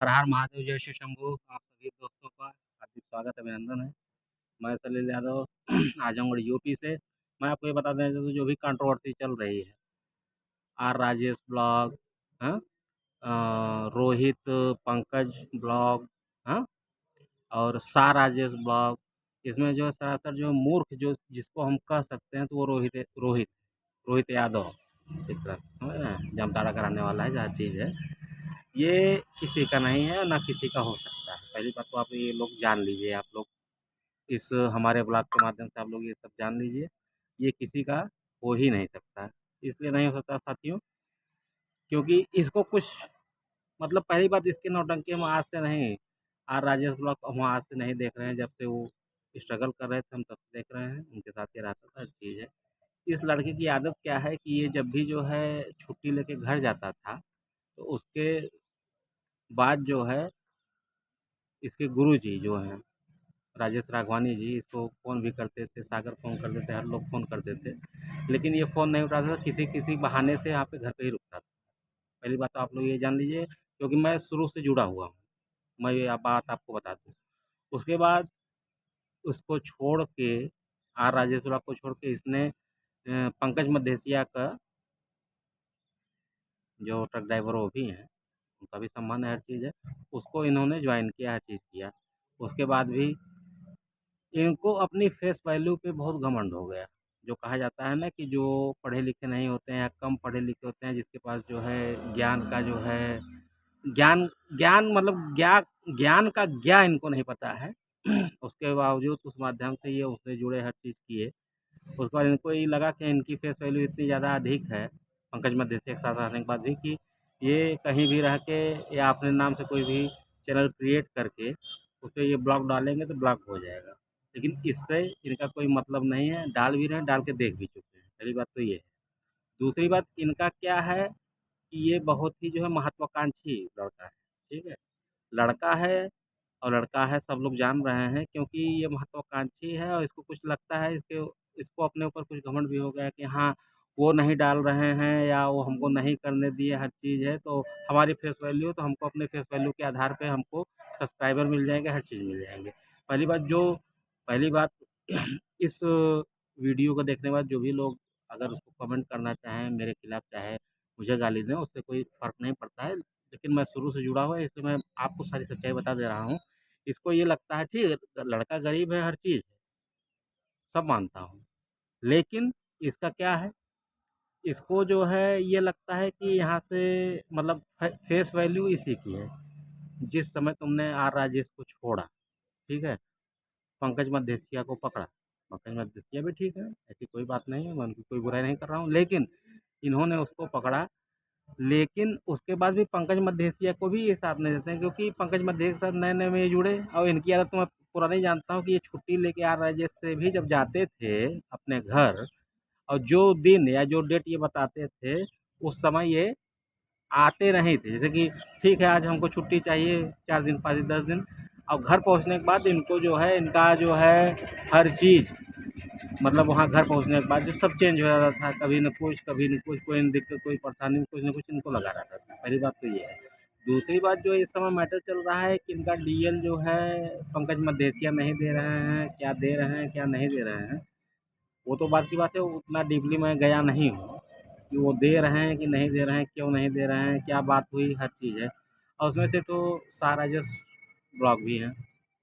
हर हर महादेव, जय श्री शंभू। आप सभी दोस्तों का हार्दिक स्वागत अभिनंदन है। मैं सलील यादव आजमगढ़ यूपी से। मैं आपको ये बता दें जो भी कंट्रोवर्सी चल रही है, आर राजेश ब्लॉग, हाँ, रोहित पंकज ब्लॉग, हाँ, और सा राजेश ब्लॉग, इसमें जो है सरासर जो मूर्ख जो जिसको हम कह सकते हैं तो वो रोहित रोहित यादव एक तरह से, समझ रहे हैं, जामताड़ा कराने वाला है जहाँ चीज़ है। ये किसी का नहीं है, ना किसी का हो सकता है। पहली बात तो आप ये लोग जान लीजिए, आप लोग इस हमारे ब्लॉग के माध्यम से आप लोग ये सब जान लीजिए, ये किसी का हो ही नहीं सकता। इसलिए नहीं हो सकता साथियों, क्योंकि इसको कुछ मतलब पहली बात, इसकी नौटंकी हम आज से नहीं, आर राजेश ब्लॉग हम आज से नहीं देख रहे हैं। जब से वो स्ट्रगल कर रहे थे हम तब से देख रहे हैं, उनके साथ ये रहता था, हर चीज़ है। इस लड़के की आदत क्या है कि ये जब भी जो है छुट्टी लेके घर जाता था, तो उसके बाद जो है इसके गुरुजी जो हैं राजेश राघवानी जी, इसको फ़ोन भी करते थे, सागर फ़ोन करते थे, हर लोग फ़ोन करते थे, लेकिन ये फ़ोन नहीं उठाता था, किसी किसी बहाने से यहाँ पे घर पे ही रुकता था। पहली बात तो आप लोग ये जान लीजिए, क्योंकि मैं शुरू से जुड़ा हुआ हूँ, मैं ये बात आपको बता दूँ। उसके बाद उसको छोड़ के, आर राजेश्वरा को छोड़ के इसने पंकज मद्धेसिया का, जो ट्रक ड्राइवर वो भी हैं, उनका भी सम्मान है, हर चीज़ है, उसको इन्होंने ज्वाइन किया, हर चीज़ किया। उसके बाद भी इनको अपनी फेस वैल्यू पे बहुत घमंड हो गया। जो कहा जाता है ना कि जो पढ़े लिखे नहीं होते हैं या कम पढ़े लिखे होते हैं, जिसके पास जो है ज्ञान का जो है ज्ञान ज्ञान मतलब ज्ञान का ज्ञा इनको नहीं पता है। उसके बावजूद उस माध्यम से ये उससे जुड़े हर चीज़ किए। उसके बाद इनको ये लगा कि इनकी फेस वैल्यू इतनी ज़्यादा अधिक है, पंकज मद्धेसिया के साथ रहने के बाद भी, कि ये कहीं भी रह के या अपने नाम से कोई भी चैनल क्रिएट करके उस पे ये ब्लॉग डालेंगे तो ब्लॉक हो जाएगा। लेकिन इससे इनका कोई मतलब नहीं है, डाल भी रहे हैं, डाल के देख भी चुके हैं। पहली बात तो ये है। दूसरी बात इनका क्या है कि ये बहुत ही जो है महत्वाकांक्षी लड़का है, ठीक है? लड़का है, और लड़का है सब लोग जान रहे हैं, क्योंकि ये महत्वाकांक्षी है और इसको कुछ लगता है, इसको अपने ऊपर कुछ घमंड भी हो गया कि हाँ, वो नहीं डाल रहे हैं या वो हमको नहीं करने दिए, हर चीज़ है तो हमारी फेस वैल्यू, तो हमको अपने फेस वैल्यू के आधार पे हमको सब्सक्राइबर मिल जाएंगे, हर चीज़ मिल जाएंगे। पहली बात इस वीडियो को देखने के बाद जो भी लोग अगर उसको कमेंट करना चाहें मेरे खिलाफ, चाहे मुझे गाली दें, उससे कोई फ़र्क नहीं पड़ता है। लेकिन मैं शुरू से जुड़ा हुआ है, इसलिए मैं आपको सारी सच्चाई बता दे रहा हूँ। इसको ये लगता है ठीक है, लड़का गरीब है, हर चीज़ है, सब मानता हूँ। लेकिन इसका क्या है, इसको जो है ये लगता है कि यहाँ से मतलब फेस वैल्यू इसी की है। जिस समय तुमने आर राजेश को छोड़ा, ठीक है, पंकज मद्धेसिया को पकड़ा, पंकज मद्धेसिया भी ठीक है, ऐसी कोई बात नहीं है, मैं उनकी कोई बुराई नहीं कर रहा हूँ, लेकिन इन्होंने उसको पकड़ा। लेकिन उसके बाद भी पंकज मद्धेसिया को भी ये साथ नहीं देते हैं, क्योंकि पंकज मद्धेसिया के साथ नए-नए में ये जुड़े, और इनकी आदत तो मैं पुरानी जानता हूँ कि ये छुट्टी लेके आर राजेश से भी जब जाते थे अपने घर, और जो दिन या जो डेट ये बताते थे, उस समय ये आते नहीं थे। जैसे कि ठीक है, आज हमको छुट्टी चाहिए 4 दिन, 5 दिन, 10 दिन, और घर पहुँचने के बाद इनको जो है इनका जो है हर चीज़, मतलब वहाँ घर पहुँचने के बाद जो सब चेंज हो जाता था, कभी न कुछ, कभी न कुछ, कोई न दिक्कत, कोई परेशानी, कुछ न कुछ इनको लगा रहता था। पहली बात तो ये है। दूसरी बात जो इस समय मैटर चल रहा है कि इनका डीएल जो है पंकज मद्धेसिया नहीं दे रहे हैं, क्या दे रहे हैं, क्या नहीं दे रहे हैं, वो तो बात की बात है, उतना डीपली मैं गया नहीं हूँ कि वो दे रहे हैं कि नहीं दे रहे हैं, क्यों नहीं दे रहे हैं, क्या बात हुई, हर चीज़ है। और उसमें से तो सारा जो ब्लॉग भी हैं,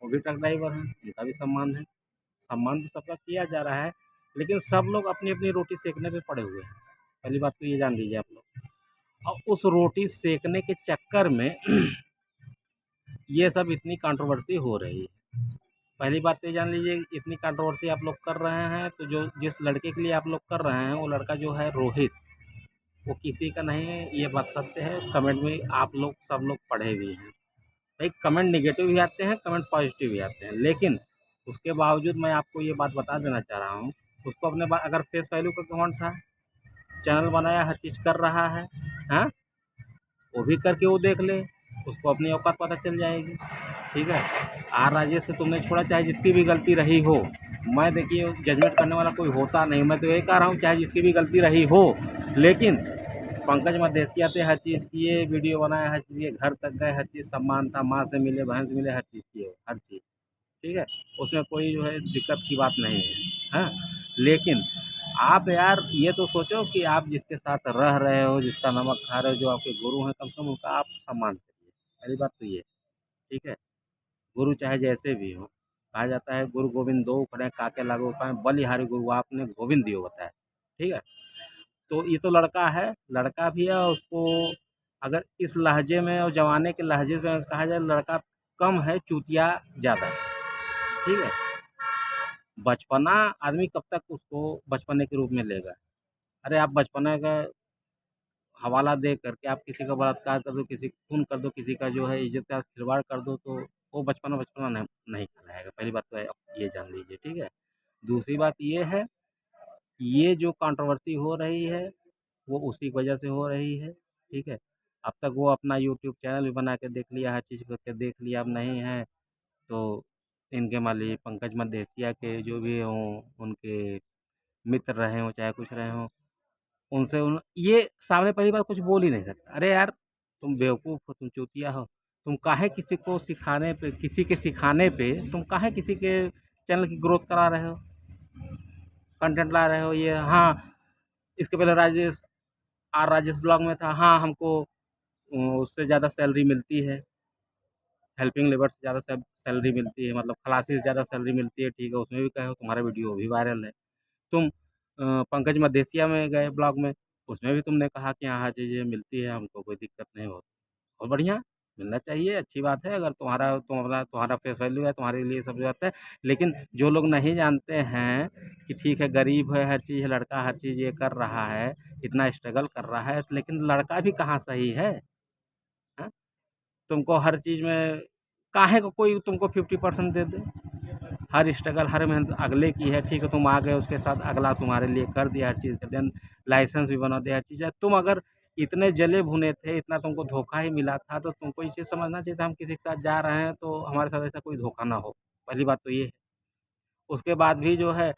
वो भी ट्रक ड्राइवर हैं, उनका भी सम्मान है। सम्मान तो सबका किया जा रहा है, लेकिन सब लोग अपनी-अपनी रोटी सेकने पे पड़े हुए हैं। पहली बात तो ये जान लीजिए आप लोग। और उस रोटी सेकने के चक्कर में ये सब इतनी कंट्रोवर्सी हो रही है। पहली बात तो ये जान लीजिए, इतनी कंट्रोवर्सी आप लोग कर रहे हैं, तो जो जिस लड़के के लिए आप लोग कर रहे हैं, वो लड़का जो है रोहित, वो किसी का नहीं है, ये बात सत्य है। कमेंट में आप लोग सब लोग पढ़े भी हैं। भाई कमेंट नेगेटिव भी आते हैं, कमेंट पॉजिटिव भी आते हैं, लेकिन उसके बावजूद मैं आपको ये बात बता देना चाह रहा हूँ, उसको अपने अगर फेस वैल्यू का घमंड था, चैनल बनाया, हर चीज़ कर रहा है, हाँ, वो भी करके वो देख ले, उसको अपनी औकात पता चल जाएगी, ठीक है। आर राजेश से तुमने छोड़ा, चाहे जिसकी भी गलती रही हो, मैं देखिए जजमेंट करने वाला कोई होता नहीं, मैं तो ये कह रहा हूँ चाहे जिसकी भी गलती रही हो, लेकिन पंकज मदेशिया थे, हर चीज़ किए, वीडियो बनाए, हर चीज़ किए, घर तक गए, हर चीज़ सम्मान था, माँ से मिले, बहन से मिले, हर चीज़ किए, हर चीज़, ठीक है? उसमें कोई जो है दिक्कत की बात नहीं है, हाँ? लेकिन आप यार ये तो सोचो कि आप जिसके साथ रह रहे हो, जिसका नमक खा रहे हो, जो आपके गुरु हैं, कम से कम उनका आप सम्मान करिए, पहली बात तो ये, ठीक है? गुरु चाहे जैसे भी हों, कहा जाता है गुरु गोविंद दोऊ खड़े काके लागू पाएँ, बलिहारी गुरु आपने गोविंद दियो बताए, ठीक है? तो ये तो लड़का है, लड़का भी है और उसको अगर इस लहजे में और जमाने के लहजे में कहा जाए लड़का कम है, चूतिया ज़्यादा है, ठीक है? बचपना आदमी कब तक उसको बचपने के रूप में लेगा? अरे आप बचपना का हवाला दे करके आप किसी का बलात्कार कर दो, किसी का खून कर दो, किसी का जो है इज़्ज़त का खिलवाड़ कर दो तो वो बचपना बचपना नहीं कहलाएगा। पहली बात तो आप ये जान लीजिए, ठीक है? दूसरी बात ये है, ये जो कंट्रोवर्सी हो रही है, वो उसी की वजह से हो रही है, ठीक है? अब तक वो अपना यूट्यूब चैनल भी बना के देख लिया, हर चीज़ करके देख लिया, अब नहीं है तो इनके मान लीजिए पंकज मदेशिया के जो भी हों, उनके मित्र रहे हों, चाहे कुछ रहे हों, उनसे उन ये सामने पहली बात कुछ बोल ही नहीं सकता। अरे यार, तुम बेवकूफ़ हो, तुम चूतिया हो, तुम काहे किसी को सिखाने पे किसी के सिखाने पे तुम काहे किसी के चैनल की ग्रोथ करा रहे हो, कंटेंट ला रहे हो ये हाँ, इसके पहले राजेश ब्लॉग में था, हाँ, हमको उससे ज़्यादा सैलरी मिलती है, हेल्पिंग लेबर से ज़्यादा सैलरी मिलती है, मतलब खलासी से ज़्यादा सैलरी मिलती है, ठीक है, उसमें भी कहे हो, तुम्हारा वीडियो भी वायरल है। तुम पंकज मदेशिया में गए ब्लॉग में, उसमें भी तुमने कहा कि हाँ, हाँ, चीज़ें मिलती है, हमको कोई दिक्कत नहीं हो बहुत बढ़िया, मिलना चाहिए, अच्छी बात है, अगर तुम्हारा फेस वैल्यू है, तुम्हारे लिए सब बात है। लेकिन जो लोग नहीं जानते हैं कि ठीक है, गरीब है, हर चीज़ है, लड़का हर चीज़ ये कर रहा है, इतना स्ट्रगल कर रहा है, लेकिन लड़का भी कहाँ सही है, हाँ? तुमको हर चीज़ में काहे को कोई तुमको 50% दे दे? हर स्ट्रगल, हर मेहनत अगले की है, ठीक है, तुम आ गए उसके साथ, अगला तुम्हारे लिए कर दिया हर चीज़ कर दिया, लाइसेंस भी बना दिया, हर चीज़ है। तुम अगर इतने जले भुने थे, इतना तुमको धोखा ही मिला था, तो तुमको ये चीज़ समझना चाहिए था, हम किसी के साथ जा रहे हैं, तो हमारे साथ ऐसा कोई धोखा ना हो। पहली बात तो ये है। उसके बाद भी जो है,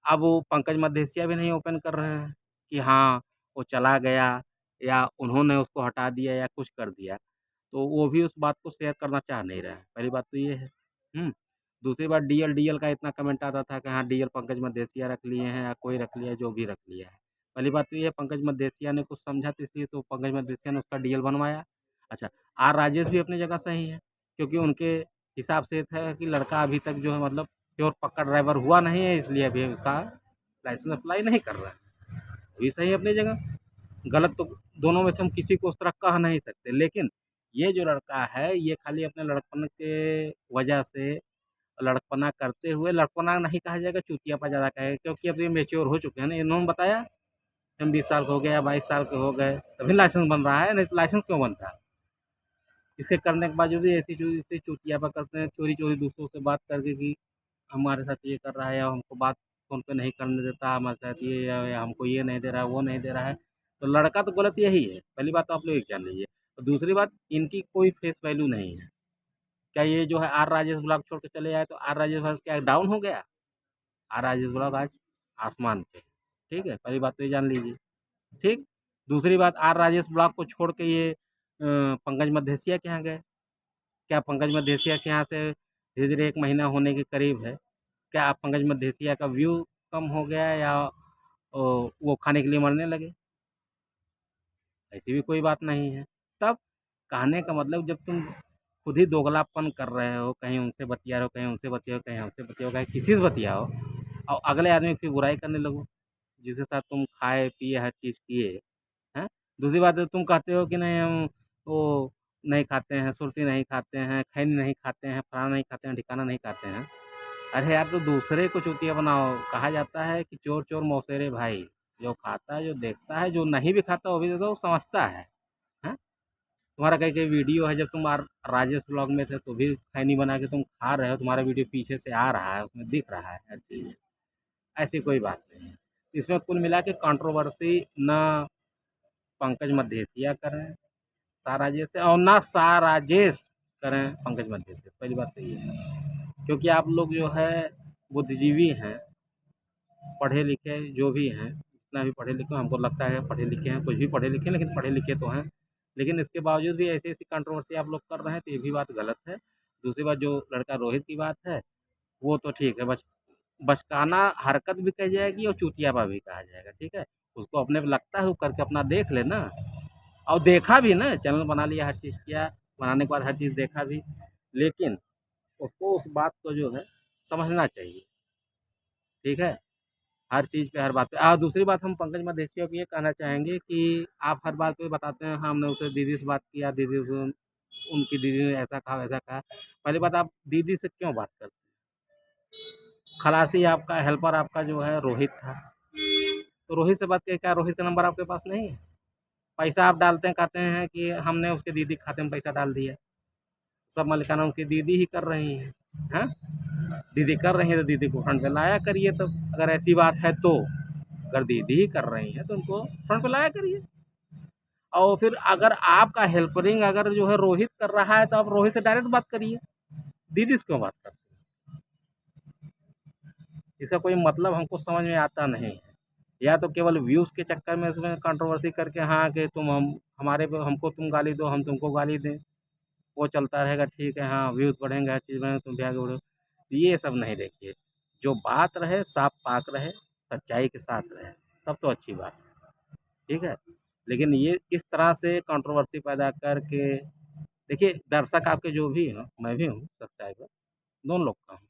अब वो पंकज मद्धेसिया भी नहीं ओपन कर रहे हैं कि हाँ, वो चला गया या उन्होंने उसको हटा दिया या कुछ कर दिया। तो वो भी उस बात को शेयर करना चाह नहीं रहे हैं, पहली बात तो ये है। हुँ। दूसरी बात डीएल का इतना कमेंट आता था कि हाँ, डीएल पंकज मद्धेसिया रख लिए हैं या कोई रख लिया है, जो भी रख लिया है। पहली बात तो ये है पंकज मद्धेसिया ने कुछ समझा तो इसलिए तो पंकज मद्धेसिया ने उसका डीएल बनवाया। अच्छा, आर राजेश भी अपनी जगह सही है, क्योंकि उनके हिसाब से था कि लड़का अभी तक जो है मतलब प्योर पक्का ड्राइवर हुआ नहीं है, इसलिए अभी उसका लाइसेंस अप्लाई नहीं कर रहा है। वो भी सही है अपनी जगह। गलत तो दोनों में से हम किसी को उस तरह कह नहीं सकते, लेकिन ये जो लड़का है, ये खाली अपने लड़कपन के वजह से लड़कपना करते हुए लड़कपना नहीं कहा जाएगा, चूतियापा ज़्यादा कहेगा, क्योंकि अब ये मैच्योर हो चुके हैं ना, इन्होंने बताया हम 20 साल के हो गए या 22 साल के हो गए, तभी लाइसेंस बन रहा है, नहीं तो लाइसेंस क्यों बनता? इसके करने के बावजूद भी ऐसी चूतियापा करते हैं, चोरी-चोरी दूसरों से बात करके कि हमारे साथ ये कर रहा है या हमको बात फ़ोन पे नहीं करने देता, हमारे साथ ये या हमको ये नहीं दे रहा है, वो नहीं दे रहा है। तो लड़का तो गलत यही है, पहली बात तो आप लोग ये जान लीजिए। और दूसरी बात, इनकी कोई फेस वैल्यू नहीं है। क्या ये जो है आर राजेश ब्लॉग छोड़ के चले आए तो आर राजेश ब्लॉग क्या डाउन हो गया? आर राजेश ब्लॉग आज आसमान पे है, ठीक है? पहली बात तो ये जान लीजिए, ठीक? दूसरी बात, आर राजेश ब्लॉग को छोड़ के ये पंकज मद्धेसिया के यहाँ गए। क्या पंकज मद्धेसिया के यहाँ से धीरे-धीरे 1 महीना होने के करीब है, क्या आप पंकज मद्धेसिया का व्यू कम हो गया है या वो खाने के लिए मरने लगे? ऐसी भी कोई बात नहीं है। तब कहने का मतलब जब तुम खुद ही दोगलापन कर रहे हो, कहीं उनसे बतिया रहे हो, कहीं उनसे बतिया हो, कहीं हमसे बतिया हो, कहीं किसी से बतियाओ और अगले आदमी की बुराई करने लगो, जिसके साथ तुम खाए-पिए हर चीज़ किए, हैं? दूसरी बात है तुम कहते हो कि नहीं हम वो नहीं खाते हैं, सुरती नहीं खाते हैं, खैनी नहीं खाते हैं, फलाना नहीं खाते हैं, ढिकाना नहीं खाते हैं। अरे यार, तो दूसरे को चूतिया बनाओ। कहा जाता है कि चोर चोर मौसेरे भाई, जो खाता है, जो देखता है, जो नहीं भी खाता वो भी तो समझता है, हैं? तुम्हारा कहीं कहीं वीडियो है, जब तुम राजेश ब्लॉग में थे तो भी खैनी बना के तुम खा रहे हो, तुम्हारा वीडियो पीछे से आ रहा है, उसमें दिख रहा है हर चीज़। ऐसी कोई बात नहीं है। इसमें कुल मिला के कंट्रोवर्सी ना पंकज मद्धेसिया करें सा राजेश से और ना सा राजेश करें पंकज मद्धेसिया से, पहली बात तो ये है। क्योंकि आप लोग जो है बुद्धिजीवी हैं, पढ़े लिखे जो भी हैं, जितना भी पढ़े लिखे हो, हमको लगता है पढ़े लिखे हैं, कुछ भी पढ़े लिखे हैं, लेकिन पढ़े लिखे तो हैं। लेकिन इसके बावजूद भी ऐसी-ऐसी कंट्रोवर्सी आप लोग कर रहे हैं, तो ये भी बात गलत है। दूसरी बात, जो लड़का रोहित की बात है, वो तो ठीक है, बचकाना हरकत भी कही जाएगी और चूतियापा भी कहा जाएगा, ठीक है? उसको अपने पे लगता है वो करके अपना देख ले ना, और देखा भी ना, चैनल बना लिया, हर चीज़ किया, बनाने के बाद हर चीज़ देखा भी, लेकिन उसको उस बात को जो है समझना चाहिए, ठीक है? हर चीज़ पे, हर बात पे। दूसरी बात, हम पंकज मदेशिया को ये कहना चाहेंगे कि आप हर बात पे बताते हैं, हाँ, हमने उसे दीदी से बात किया, दीदी से उनकी दीदी ने ऐसा कहा, वैसा कहा। पहली बात, आप दीदी से क्यों बात करते हैं? खलासी आपका, हेल्पर आपका जो है रोहित था, तो रोहित से बात किया, क्या रोहित का नंबर आपके पास नहीं है? पैसा आप डालते हैं, कहते हैं कि हमने उसके दीदी के खाते में पैसा डाल दिया। सब मालिकाना उनकी दीदी ही कर रही हैं, हैं? दीदी कर रही हैं तो दीदी को फ्रंट पे लाया करिए तब, अगर ऐसी बात है तो। अगर दीदी ही कर रही हैं तो उनको फ्रंट पे लाया करिए। और फिर अगर आपका हेल्परिंग अगर जो है रोहित कर रहा है, तो आप रोहित से डायरेक्ट बात करिए, दीदी से क्यों बात करते हैं? इसका कोई मतलब हमको समझ में आता नहीं है। या तो केवल व्यूज़ के चक्कर में उसमें कंट्रोवर्सी करके, हाँ, कि तुम हम हमारे पे, हमको तुम गाली दो, हम तुमको गाली दें, वो चलता रहेगा, ठीक है, हाँ, व्यूज़ बढ़ेंगे, हर चीज़ बढ़ेंगे, तुम भी आगे बढ़ो। ये सब नहीं देखिए, जो बात रहे साफ-पाक रहे, सच्चाई के साथ रहे, तब तो अच्छी बात है, ठीक है? लेकिन ये इस तरह से कंट्रोवर्सी पैदा करके, देखिए, दर्शक आपके जो भी हों, मैं भी हूँ सब्सक्राइबर, दोनों लोग का हूँ।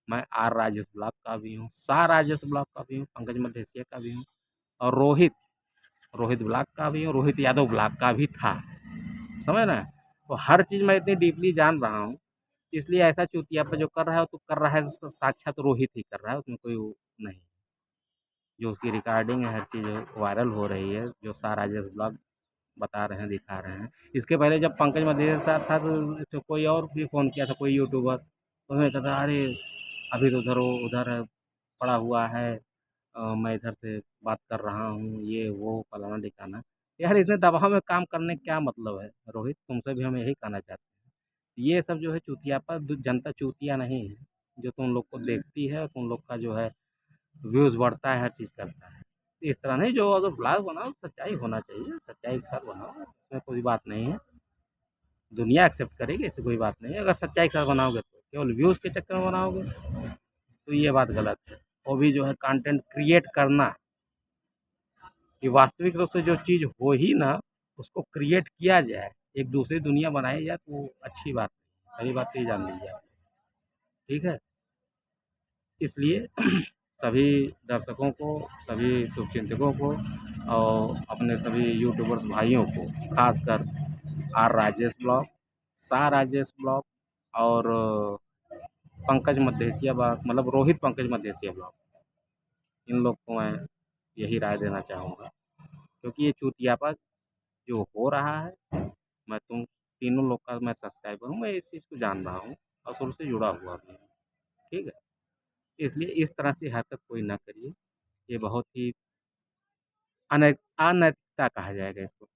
मैं आर राजेश ब्लॉग का भी हूँ, शाह राजेश ब्लॉग का भी हूँ, पंकज मल्लेशिया का भी हूँ, और रोहित रोहित ब्लॉग का भी हूँ, रोहित यादव ब्लॉग का भी था। समझ रहे हैं? तो हर चीज़ मैं इतनी डीपली जान रहा हूँ, इसलिए ऐसा चूतियापा जो कर रहा है, तो कर रहा है, साक्षात रोहित ही कर रहा है, उसमें कोई वो नहीं। जो उसकी रिकॉर्डिंग है, हर चीज़ वायरल हो रही है, जो शाह राजेश ब्लॉग बता रहे हैं, दिखा रहे हैं। इसके पहले जब पंकज मदेशिया के साथ था, तो कोई और भी फ़ोन किया था, कोई यूट्यूबर, तो उसने कहा था, अरे अभी तो उधर पड़ा हुआ है, मैं इधर से बात कर रहा हूँ, ये वो फलाना-ढिकाना। यार, इतने दबाव में काम करने का क्या मतलब है रोहित? तुमसे भी हम यही कहना चाहते हैं। ये सब जो है चूतियापा, जनता चूतिया नहीं है, जो तुम लोग को देखती है, तुम लोग का जो है व्यूज़ बढ़ता है, हर चीज़ करता है। इस तरह नहीं, जो अगर व्लॉग बनाओ, सच्चाई होना चाहिए, सच्चाई के साथ बनाओ, इसमें कोई बात नहीं है। दुनिया एक्सेप्ट करेगी, ऐसी कोई बात नहीं है। अगर सच्चाई के साथ बनाओगे, तो केवल व्यूज़ के चक्कर में बनाओगे, तो ये बात गलत है। वो भी जो है कंटेंट क्रिएट करना, कि वास्तविक रूप से जो चीज़ हो ही ना, उसको क्रिएट किया जाए, एक दूसरी दुनिया बनाई जाए, तो वो अच्छी बात है। पहली बात तो ये जान लीजिए आप, ठीक है? इसलिए सभी दर्शकों को, सभी शुभचिंतकों को, और अपने सभी यूट्यूबर्स भाइयों को, ख़ासकर R Rajesh blog, Shah Rajesh blog, और पंकज मद्धेसिया ब्लॉग, मतलब रोहित पंकज मद्धेसिया ब्लॉग, इन लोग को मैं यही राय देना चाहूँगा, क्योंकि ये चूतियापा जो हो रहा है, मैं तुम तीनों लोग का मैं सब्सक्राइबर हूँ, मैं इस चीज़ को जान रहा हूँ और शुरू से जुड़ा हुआ भी हूँ, ठीक है? इसलिए इस तरह से हरकत कोई ना करिए, ये बहुत ही अनैतिकता कहा जाएगा इसको,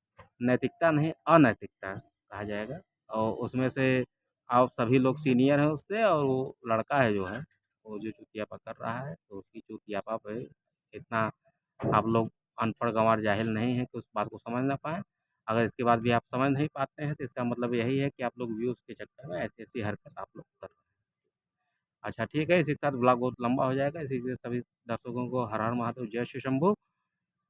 नैतिकता नहीं, अनैतिकता कहा जाएगा। और उसमें से आप सभी लोग सीनियर हैं उससे, और वो लड़का है जो है, वो जो चूतियापा कर रहा है, तो उसकी चूतियापा पे इतना आप लोग अनपढ़ गँवार जाहिल नहीं हैं कि उस बात को समझ ना पाएँ। अगर इसके बाद भी आप समझ नहीं पाते हैं, तो इसका मतलब यही है कि आप लोग व्यूज़ के चक्कर में ऐसी-ऐसी हरकत आप लोग कर रहे हैं। अच्छा, ठीक है, इसी के साथ ब्लॉग बहुत लंबा हो जाएगा, इसी के सभी दर्शकों को हर हर महादेव, जय श्री शंभू।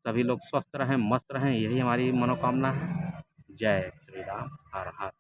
सभी लोग स्वस्थ रहें, मस्त रहें, यही हमारी मनोकामना है। जय श्री राम, हर हर